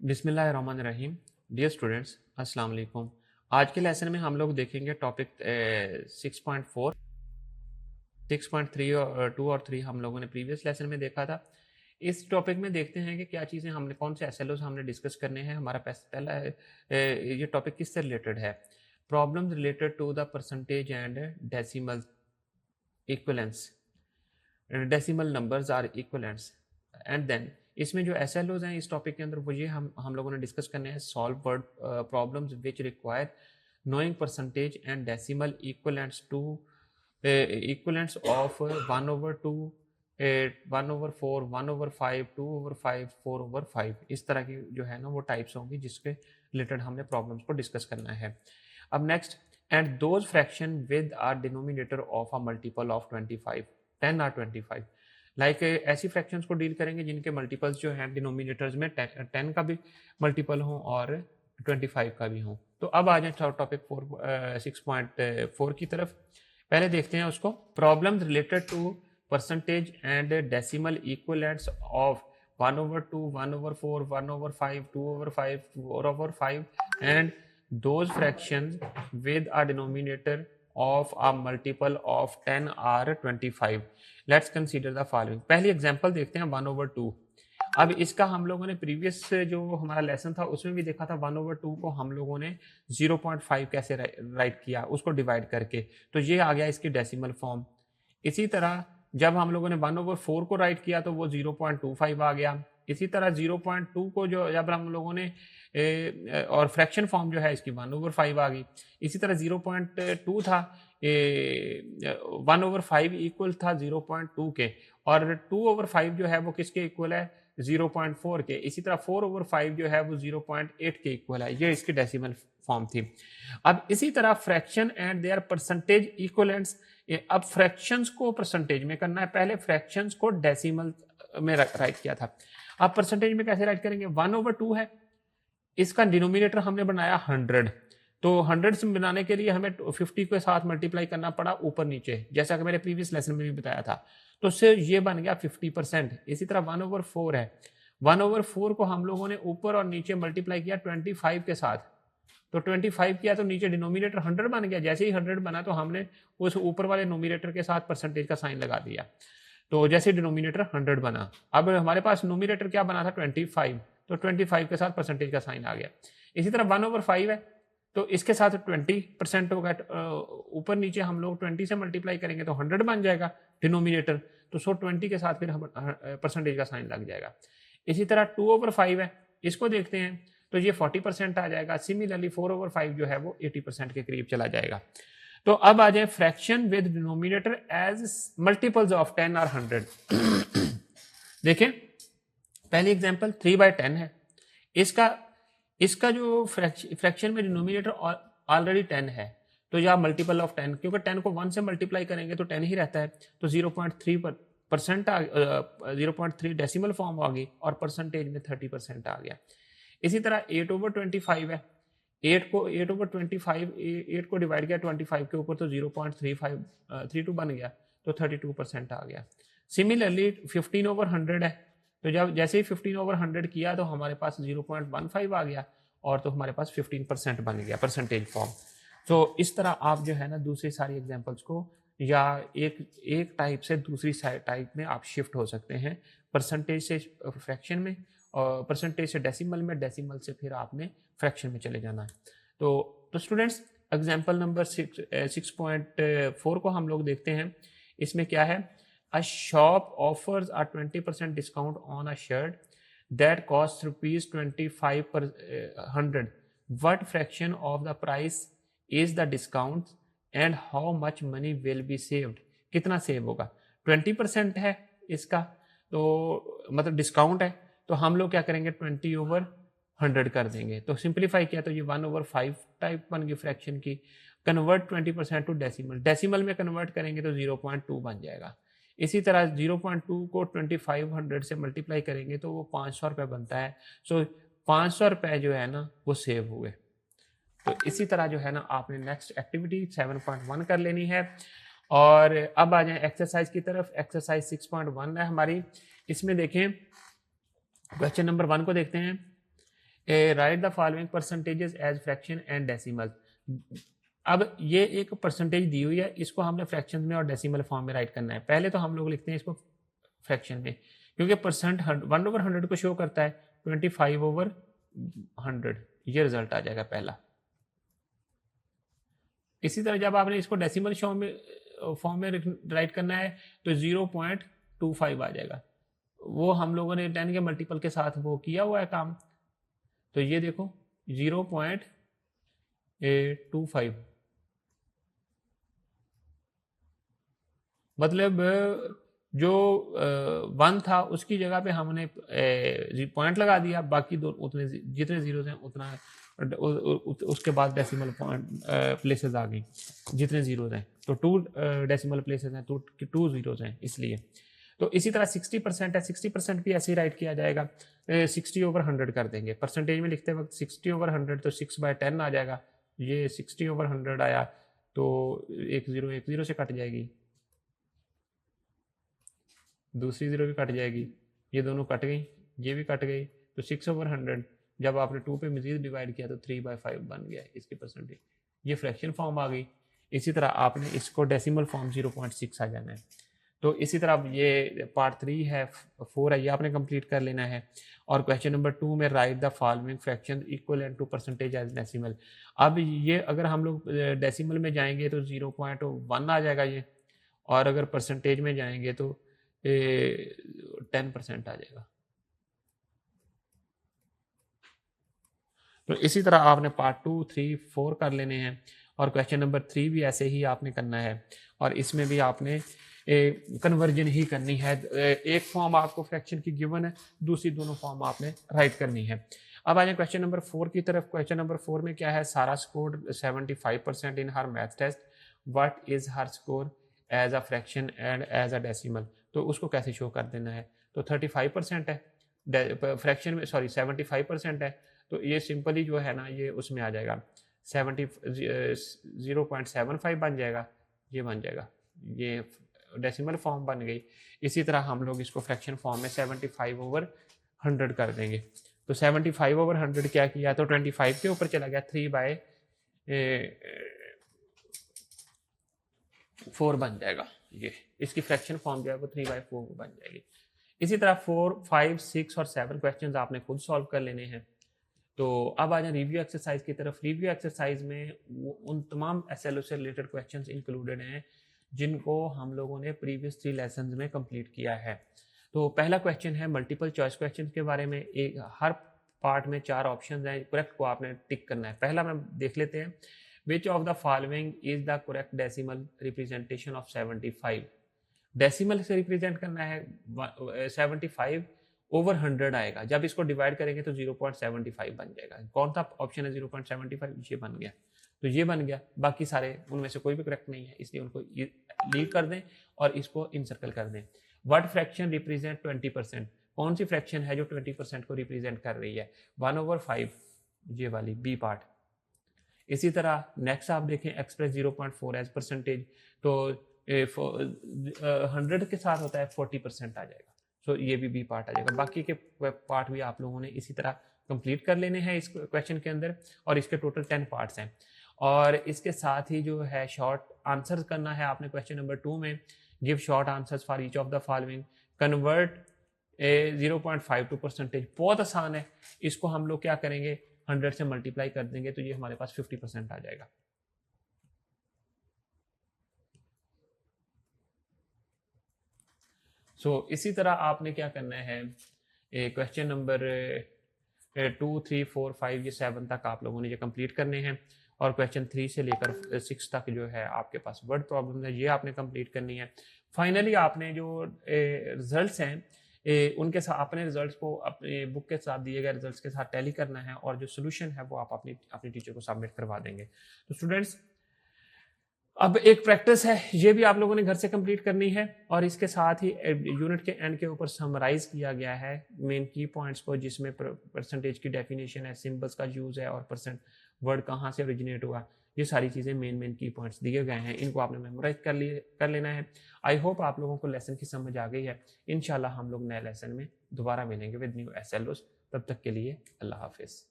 बिस्मिल्लाहिर्रहमानिर्रहीम। Dear students, अस्सलाम वालेकुम। आज के लेसन में हम लोग देखेंगे टॉपिक 6.4, 6.3 और 2 और 3 हम लोगों ने प्रीवियस लेसन में देखा था। इस टॉपिक में देखते हैं कि क्या चीज़ें हमने कौन से एसएलओज हमने डिस्कस करने हैं। हमारा पहला ये टॉपिक किससे रिलेटेड है? Problems related to the percentage and decimal equivalence. Decimal numbers are equivalents and then इसमें जो एस एल ओज हैं इस टॉपिक के अंदर वो ये हम लोगों ने डिस्कस करने हैं। Solve word problems which require knowing percentage and decimal equivalents to equivalents of 1/2, 1/4, 1/5, 2/5, 4/5। इस तरह की जो है ना वो टाइप्स होंगी जिसके रिलेटेड हमने प्रॉब्लम्स को डिस्कस करना है। अब next, and those fraction with are denominator of a multiple of 25, 10 और 25। लाइक ऐसी फ्रैक्शंस को डील करेंगे जिनके मल्टीपल्स जो हैं डिनोमिनेटर्स में 10 का भी मल्टीपल हो और 25 का भी हो। तो अब आ जाए टॉपिक 6.4 की तरफ। पहले देखते हैं उसको। Problems related to percentage and decimal equivalents of 1/2, 1/4, 1/5, 2/5, 4/5 and those fractions with a denominator of a multiple of 10 or 25. Let's consider the following. पहली एग्जांपल देखते हैं 1/2। अब इसका हम लोगों ने प्रीवियस जो हमारा लेसन था उसमें भी देखा था। 1/2 को हम लोगों ने 0.5 कैसे राइट किया, उसको डिवाइड करके, तो ये आ गया इसकी डेसिमल फॉर्म। इसी तरह जब हम लोगों ने 1/4 को राइट किया तो वो 0.25 आ गया। इसी तरह 0.2 को जो जब हम लोगों ने और फ्रैक्शन फॉर्म जो है इसकी 1/5 आ गई। इसी तरह 0.2 था, 1/5 इक्वल था 0.2 के, और 2/5 जो है वो किसके इक्वल है? 0.4 के। इसी तरह 4/5 जो है वो 0.8 के इक्वल है। ये इसकी डेसिमल फॉर्म थी। अब इसी तरह fraction and their percentage equivalents. अब फ्रैक्शंस को परसेंटेज में करना है, पहले फ्रैक्शंस को डेसिमल में राइट किया था। अब परसेंटेज में कैसे राइट करेंगे? 1/2 है, इसका डिनोमिनेटर हमने बनाया 100, तो 100 से बनाने के लिए हमें 50 के साथ मल्टीप्लाई करना पड़ा ऊपर नीचे, जैसा कि मैंने प्रीवियस लेसन में भी बताया था। तो उससे ये बन गया 50%। इसी तरह 1/4 है, 1/4 को हम लोगों ने ऊपर और नीचे मल्टीप्लाई किया 25 के साथ, तो 25 किया तो नीचे डिनोमिनेटर 100 बन गया। जैसे ही 100 बना तो हमने उस ऊपर वाले नोमिनेटर के साथ परसेंटेज का साइन लगा दिया, तो जैसे डिनोमिनेटर 100 बना। अब हमारे पास नोमिनेटर क्या बना था? 25, तो 25 के साथ परसेंटेज का साइन आ गया। इसी तरह 1/5 है, तो इसके साथ 20% होगा। ऊपर नीचे हम लोग 20 से मल्टीप्लाई करेंगे तो 100 बन जाएगा डिनोमिनेटर, तो 20 के साथ फिर हम परसेंटेज का साइन लग जाएगा। इसी तरह 2/5 है, इसको देखते हैं तो ये 40% आ जाएगा। सिमिलरली 4/5 जो है वो 80% के करीब चला जाएगा। तो अब आ जाए fraction with denominator as multiples of 10 और 100। देखें पहली एग्जांपल 3/10 है। इसका जो फ्रैक्शन में डिनोमिनेटर ऑलरेडी 10 है, तो या मल्टीपल ऑफ 10, क्योंकि 10 को 1 से मल्टीप्लाई करेंगे तो 10 ही रहता है, तो 0.3 डेसिमल फॉर्म आ गई और परसेंटेज में 30% आ गया। इसी तरह 8/25 है, 8 को डिवाइड किया 25 के ऊपर तो 0.32 बन गया, तो 32% आ गया। सिमिलरली 15/100 है, तो जब जैसे ही 15/100 किया तो हमारे पास 0.15 आ गया और तो हमारे पास 15% बन गया परसेंटेज फॉर्म। तो इस तरह आप जो है ना दूसरी सारी एग्जांपल्स को या एक टाइप से दूसरी टाइप में आप शिफ्ट हो सकते हैं। परसेंटेज से फ्रैक्शन में, और परसेंटेज से डेसिमल में, डेसिमल से फिर आपने फ्रैक्शन में चले जाना है। तो स्टूडेंट्स एग्जांपल नंबर 6.4 को हम लोग देखते हैं। इसमें क्या है? A shop offers a 20% discount on a shirt that costs rupees 25 per 100. What fraction of the price is the discount and how much money will be saved? कितना सेव होगा? 20% है इसका, तो मतलब डिस्काउंट है, तो हम लोग क्या करेंगे? 20/100 कर देंगे। तो सिंप्लीफाई किया तो ये 1/5 टाइप बन गई फ्रैक्शन की। कन्वर्ट 20% टू डेसिमल, डेसिमल में कन्वर्ट करेंगे तो 0.2 बन जाएगा। इसी तरह 0.2 को 2500 से मल्टीप्लाई करेंगे तो वो 500 रुपये बनता है। सो 500 रुपये जो है ना वो सेव हुए। तो इसी तरह जो है ना आपने नेक्स्ट एक्टिविटी 7.1 कर लेनी है। और अब आ जाए एक्सरसाइज की तरफ। एक्सरसाइज 6.1 है हमारी। इसमें देखें क्वेश्चन नंबर 1 को देखते हैं। Write the following percentages as fraction and decimal. अब ये एक परसेंटेज दी हुई है, इसको हमने फ्रैक्शन में और डेसिमल फॉर्म में राइट करना है। पहले तो हम लोग लिखते हैं इसको फ्रैक्शन में, क्योंकि परसेंट 1/100 को शो करता है, 25/100 ये रिजल्ट आ जाएगा पहला। इसी तरह जब आपने इसको डेसिमल फॉर्म में राइट करना है तो 0.25 आ जाएगा। वो हम लोगों ने 10 के मल्टीपल के साथ वो किया हुआ है काम। तो ये देखो 0.25 मतलब जो 1 था उसकी जगह पे हमने पॉइंट लगा दिया, बाकी दो उतने जितने जीरोज हैं उतना उसके बाद डेसिमल पॉइंट प्लेसेस आ गई जितने जीरोज हैं। तो 2 डेसिमल प्लेसेस हैं तो 2 जीरोज हैं इसलिए। तो इसी तरह 60% है, 60% भी ऐसे ही राइट किया जाएगा, 60/100 कर देंगे। परसेंटेज में लिखते वक्त 60/100 तो 6/10 आ जाएगा। ये 60/100 आया तो एक जीरो से कट जाएगी, दूसरी जीरो भी कट जाएगी, ये दोनों कट गई, ये भी कट गई। तो 6/100 जब आपने 2 पे मजीद डिवाइड किया तो 3/5 बन गया इसकी परसेंटेज। ये फ्रैक्शन फॉर्म आ गई। इसी तरह आपने इसको डेसिमल फॉर्म 0.6 आ जाना है। तो इसी तरह ये पार्ट 3 है, 4 है, ये आपने कंप्लीट कर लेना है। और क्वेश्चन नंबर 2 में write the following fraction equal to percentage as decimal. अब ये अगर हम लोग डेसिमल में जाएंगे तो 0.1 आ जाएगा ये, और अगर परसेंटेज में जाएंगे तो 10% आ जाएगा। तो इसी तरह आपने पार्ट 2, 3, 4 कर लेने हैं। और क्वेश्चन नंबर 3 भी ऐसे ही आपने करना है, और इसमें भी आपने कन्वर्जन ही करनी है। एक फॉर्म आपको फ्रैक्शन की गिवन है, दूसरी दोनों फॉर्म आपने राइट करनी है। अब आ जाए क्वेश्चन नंबर 4 की तरफ। क्वेश्चन नंबर 4 में क्या है, सारा score 75% in her math test, what is her score as a fraction and as a decimal. तो उसको कैसे शो कर देना है। तो 35% है फ्रैक्शन में, सॉरी 75% है, तो ये सिंपली जो है ना ये उसमें आ जाएगा 0.75 बन जाएगा, ये बन जाएगा, ये डेसिमल फॉर्म बन गई। इसी तरह हम लोग इसको फ्रैक्शन फॉर्म में 75/100 कर देंगे। तो 75/100 क्या किया, तो 25 के ऊपर चला गया, 3/4 बन जाएगा। ये इसकी फ्रैक्शन फॉर्म जो है वो 3/4 बन जाएगी। इसी तरह 4, 5, 6 और 7 क्वेश्चन आपने खुद सॉल्व कर लेने हैं। तो अब आ जाए रिव्यू एक्सरसाइज की तरफ। रिव्यू एक्सरसाइज में उन तमाम एसएलओ से रिलेटेड क्वेश्चंस इंक्लूडेड हैं जिनको हम लोगों ने प्रीवियस 3 लेसन में कंप्लीट किया है। तो पहला क्वेश्चन है मल्टीपल चॉइस क्वेश्चन के बारे में। एक हर पार्ट में 4 ऑप्शन हैं, करेक्ट को आपने टिक करना है। पहला मैं देख लेते हैं, which of the following is the correct decimal representation of 75। Decimal से रिप्रेजेंट करना है 75/100 आएगा। जब इसको डिवाइड करेंगे तो 0.75 बन जाएगा। कौन सा ऑप्शन है 0.75, ये बन गया। तो ये बन गया, बाकी सारे उनमें से कोई भी करेक्ट नहीं है, इसलिए उनको लीव कर दें और इसको इनसर्कल कर दें। व्हाट फ्रैक्शन रिप्रेजेंट 20%, कौन सी फ्रैक्शन है जो 20% को रिप्रेजेंट कर रही है, 1/5, ये वाली बी पार्ट। इसी तरह नेक्स्ट आप देखें, एक्सप्रेस 0.4 एज परसेंटेज, तो 100 के साथ होता है 40% आ जाएगा। सो ये भी बी पार्ट आ जाएगा। बाकी के पार्ट भी आप लोगों ने इसी तरह कंप्लीट कर लेने हैं इस क्वेश्चन के अंदर, और इसके टोटल 10 पार्ट्स हैं। और इसके साथ ही जो है शॉर्ट आंसर करना है आपने क्वेश्चन नंबर 2 में, give short answers for each of the following, convert 0.5 to percentage. बहुत आसान है, इसको हम लोग क्या करेंगे 100 से मल्टीप्लाई कर देंगे तो ये हमारे पास 50% आ जाएगा। इसी तरह आपने क्या करना है, क्वेश्चन नंबर 2, 3, 4, 5 ये 7 तक आप लोगों ने ये कंप्लीट करने हैं। और क्वेश्चन 3 से लेकर 6 तक जो है आपके पास वर्ड प्रॉब्लम है, ये आपने कंप्लीट करनी है। फाइनली आपने जो रिजल्ट्स हैं उनके साथ अपने रिजल्ट्स को अपने बुक के साथ दिए गए रिजल्ट्स के साथ टैली करना है, और जो सोल्यूशन है वो आप अपनी टीचर को सबमिट करवा देंगे। तो स्टूडेंट्स, अब एक प्रैक्टिस है, ये भी आप लोगों ने घर से कंप्लीट करनी है, और इसके साथ ही यूनिट के एंड के ऊपर समराइज किया गया है मेन की पॉइंट्स को, जिसमें परसेंटेज की डेफिनेशन है, सिंबल्स का यूज है, और परसेंट वर्ड कहाँ से ओरिजिनेट हुआ, ये सारी चीज़ें मेन की पॉइंट्स दिए गए हैं, इनको आपने मेमोराइज कर लेना है। आई होप आप लोगों को लेसन की समझ आ गई है। इंशाल्लाह हम लोग नए लेसन में दोबारा मिलेंगे विद न्यू एसएलओस। तब तक के लिए अल्लाह हाफिज़।